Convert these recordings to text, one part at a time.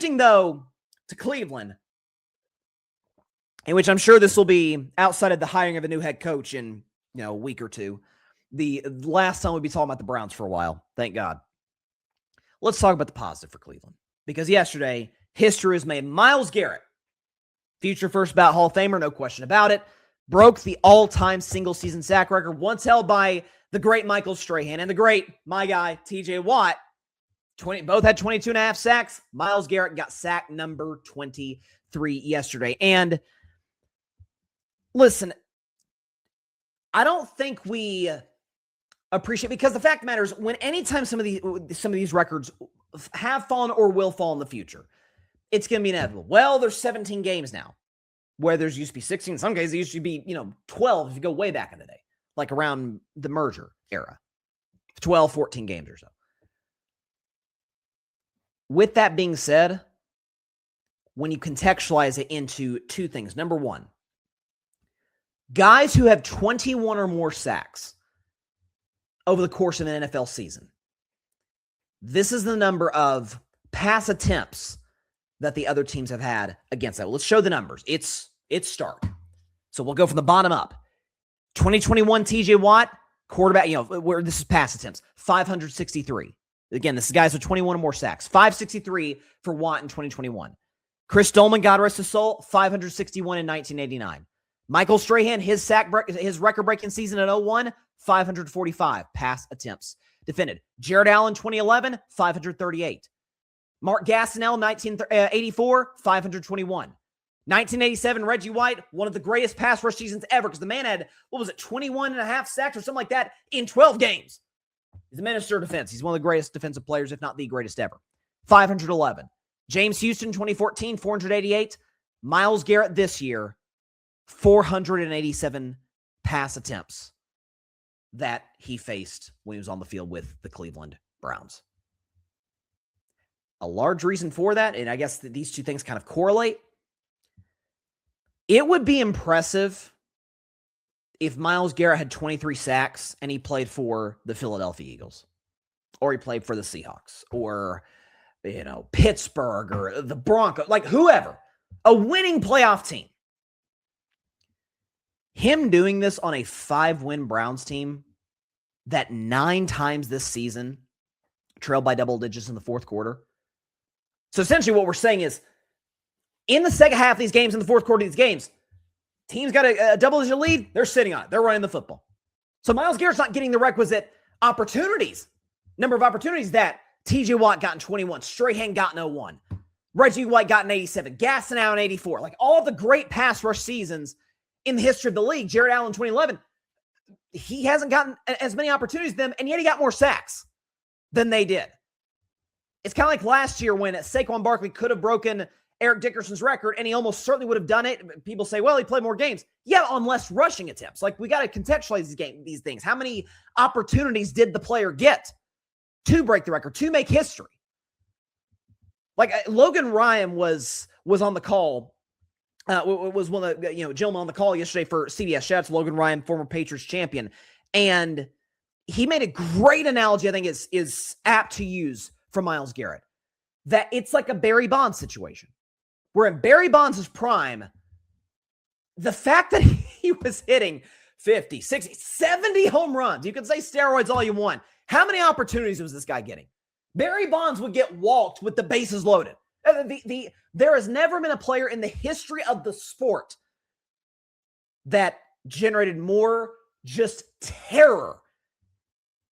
Switching, though, to Cleveland, in which I'm sure this will be outside of the hiring of a new head coach in a week or two. The last time we'll be talking about the Browns for a while. Thank God. Let's talk about the positive for Cleveland. Because yesterday, history was made. Myles Garrett, future first ballot Hall of Famer, no question about it, broke the all-time single-season sack record once held by the great Michael Strahan and the great, my guy, TJ Watt. Both had 22 and a half sacks. Myles Garrett got sack number 23 yesterday. And listen, I don't think we appreciate, because the fact matters, when anytime some of these records have fallen or will fall in the future, it's going to be inevitable. Well, there's 17 games now, where there's used to be 16. In some cases, it used to be 12 if you go way back in the day, like around the merger era, 12, 14 games or so. With that being said, when you contextualize it into two things. Number one, guys who have 21 or more sacks over the course of an NFL season. This is the number of pass attempts that the other teams have had against that. Well, let's show the numbers. It's stark. So we'll go from the bottom up. 2021 TJ Watt, quarterback, where this is pass attempts, 563. Again, this is guys with 21 or more sacks. 563 for Watt in 2021. Chris Dolman, God rest his soul, 561 in 1989. Michael Strahan, his record-breaking season at 01, 545 pass attempts defended. Jared Allen, 2011, 538. Mark Gastineau, 1984, 521. 1987, Reggie White, one of the greatest pass rush seasons ever, because the man had, 21 and a half sacks or something like that in 12 games. He's a minister of defense. He's one of the greatest defensive players, if not the greatest ever. 511. James Houston, 2014, 488. Myles Garrett this year, 487 pass attempts that he faced when he was on the field with the Cleveland Browns. A large reason for that, and I guess that these two things kind of correlate, it would be impressive if Myles Garrett had 23 sacks and he played for the Philadelphia Eagles, or he played for the Seahawks, or, Pittsburgh, or the Broncos, like whoever, a winning playoff team. Him doing this on a 5-win Browns team that 9 times this season trailed by double digits in the fourth quarter. So essentially what we're saying is, in the second half of these games, in the fourth quarter of these games, teams got a double-digit lead, they're sitting on it. They're running the football. So Myles Garrett's not getting the requisite number of opportunities that T.J. Watt got in 21, Strahan got in 01, Reggie White got in 87, Gastineau in 84. Like all the great pass rush seasons in the history of the league. Jared Allen, 2011, he hasn't gotten as many opportunities as them, and yet he got more sacks than they did. It's kind of like last year when Saquon Barkley could have broken Eric Dickerson's record, and he almost certainly would have done it. People say, well, he played more games. Yeah, on less rushing attempts. Like, we got to contextualize these things. How many opportunities did the player get to break the record, to make history? Like, Logan Ryan was on the call, was one of the gentlemen on the call yesterday for CBS. Shout out to Logan Ryan, former Patriots champion. And he made a great analogy I think is apt to use for Myles Garrett, that it's like a Barry Bonds situation, where in Barry Bonds' prime, the fact that he was hitting 50, 60, 70 home runs, you can say steroids all you want. How many opportunities was this guy getting? Barry Bonds would get walked with the bases loaded. There has never been a player in the history of the sport that generated more just terror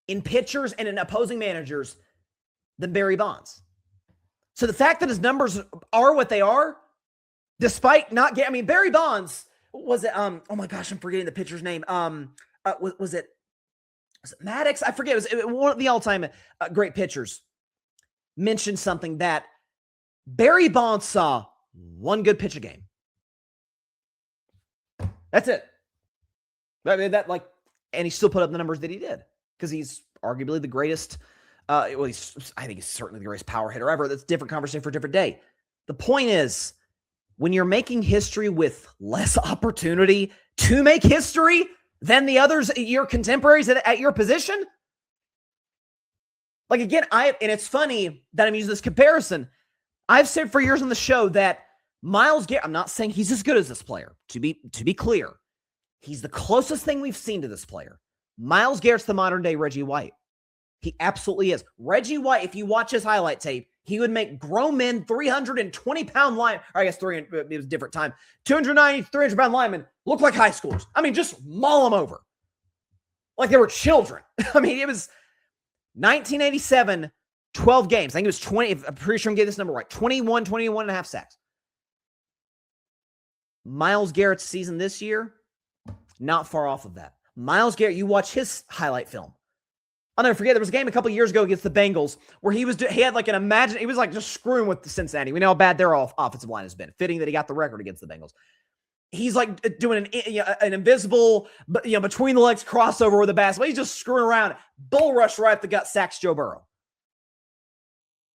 in pitchers and in opposing managers than Barry Bonds. So the fact that his numbers are what they are, despite not getting, Barry Bonds, was it, oh my gosh, I'm forgetting the pitcher's name. Was it Maddox? I forget. It was one of the all-time great pitchers mentioned something that Barry Bonds saw one good pitch a game. That's it. And he still put up the numbers that he did because he's arguably the greatest. I think he's certainly the greatest power hitter ever. That's a different conversation for a different day. The point is, when you're making history with less opportunity to make history than the others, your contemporaries at your position, like again, and it's funny that I'm using this comparison. I've said for years on the show that Myles Garrett, I'm not saying he's as good as this player, to be clear. He's the closest thing we've seen to this player. Myles Garrett's the modern day Reggie White. He absolutely is. Reggie White, if you watch his highlight tape, he would make grown men 320-pound linemen, or I guess it was a different time, 290, 300-pound linemen look like high schoolers. I mean, just maul them over. Like they were children. I mean, it was 1987, 12 games. I think it was 20. I'm pretty sure I'm getting this number right. 21 and a half sacks. Myles Garrett's season this year, not far off of that. Myles Garrett, you watch his highlight film. I'll never forget, there was a game a couple years ago against the Bengals where he had like he was like just screwing with the Cincinnati. We know how bad their offensive line has been. Fitting that he got the record against the Bengals. He's like doing an invisible, between the legs crossover with the basketball. He's just screwing around. Bull rush right at the gut, sacks Joe Burrow.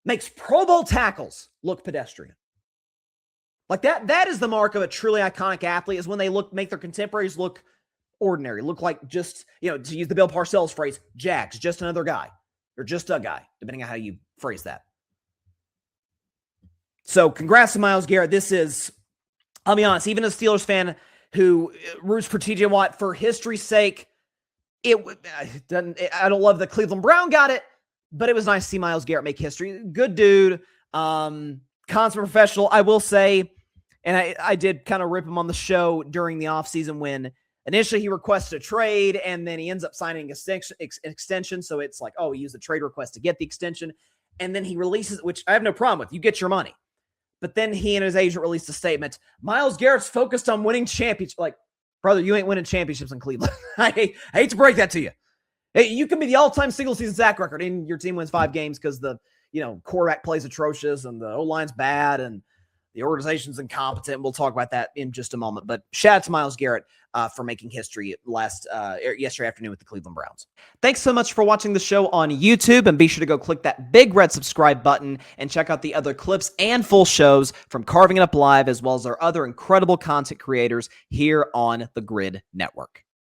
Makes Pro Bowl tackles look pedestrian. Like that is the mark of a truly iconic athlete, is when they make their contemporaries look ordinary, look like just, to use the Bill Parcells phrase, Jags, just another guy, or just a guy, depending on how you phrase that. So congrats to Myles Garrett. This is, I'll be honest, even a Steelers fan who roots for TJ Watt for history's sake, I don't love that Cleveland Brown got it, but it was nice to see Myles Garrett make history. Good dude, consummate professional. I will say, and I did kind of rip him on the show during the offseason when initially he requested a trade, and then he ends up signing an extension. So it's like, oh, he used the trade request to get the extension. And then he releases, which I have no problem with. You get your money. But then he and his agent released a statement. Myles Garrett's focused on winning championships. Like, brother, you ain't winning championships in Cleveland. I hate to break that to you. Hey, you can be the all-time single-season sack record, and your team wins 5 games because the quarterback plays atrocious and the O-line's bad and the organization's incompetent. We'll talk about that in just a moment. But shout out to Myles Garrett for making history yesterday afternoon with the Cleveland Browns. Thanks so much for watching the show on YouTube, and be sure to go click that big red subscribe button and check out the other clips and full shows from Carving It Up Live, as well as our other incredible content creators here on the Grid Network.